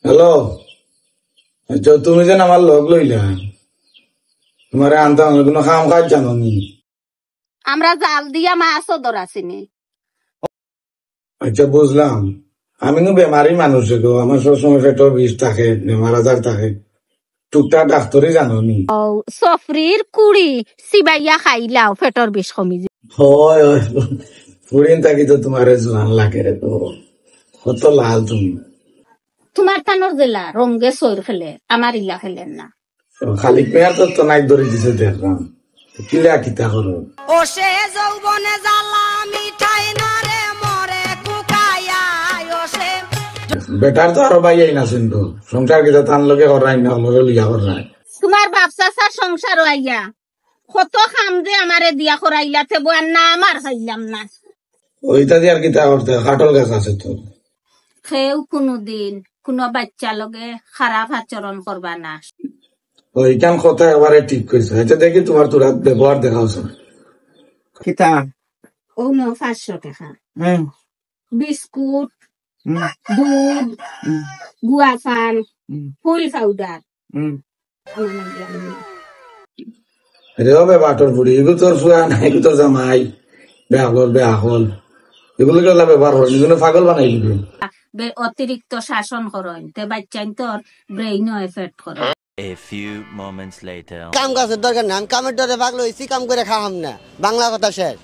Hello, আচ্ছা তুমি যেন আমার লগ লইলা, তোমার আনতে আমি কোনো কাম কাজ জানো নি? আমরা জাল দিয়া মাছও ধরাছিনি। আচ্ছা বুঝলাম, আমি নো বেমারি মানুষ গো, আমার সবসময় পেটের বিষ থাকে, বেমার আজার থাকে, টুকটাক ডাক্তারই জানো নি? ও সফরির কুড়ি সিবাইয়া খাইলাও পেটর বিষ কমি যায়। হয় হয়, ফুরিন থাকি তো তোমার জোয়ান লাগে রে তো, কত লাল তুমি। তোমার তানোর জেলা রঙ্গে সৈর খেলে, আমার ইলা খেলেন না। খালি পেয়ার তো নাই ধরে দিছে দেখলাম, কিলা কিতা করো। ও সে যৌবনে জ্বালা মিঠাই না রে মরে কুকায়া ও সে বেটার তো আরো বাইয়াই না শুনতো, সংসার কিতা তান লগে করাই না, লগে লিয়া করাই। তোমার বাপসাসার সংসার আইয়া কত খাম যে আমারে দিয়া করাইলা থেবো আর না আমার খাইলাম না। ওইটা দিয়ে আর কিতা করতে, কাটল গাছ আছে তো। কেউ কোনোদিন কোনো বাচ্চা লগে খারাপ আচরণ করবা না। ওইখান কথা একবারে ঠিক করেছে। এটা দেখি তোমার তোরা ব্যবহার দেখাও স্যার। কিতা ও ন 500 টাকা হুম বিস্কুট, হুম দুধ, হুম গুয়া পান, হুম ফুল পাউডার। হুম রে হবে বাটর বুড়ি, এগুলো তোর ফুয়া নাই, এগুলো তোর জামাই, বেহাকল এগুলো কেলা ব্যবহার করেন, এগুলো পাগল বানাই দিবে। অতিরিক্ত শাসন করেন তে বাচ্চাইন তোর ব্রেইন এফেক্ট করে। A few moments later. কাম কাজের দরকার না, আমি কামের ডরে পাগল হইছি, কাম করে খাওয়াম না, বাংলা কথা শেষ।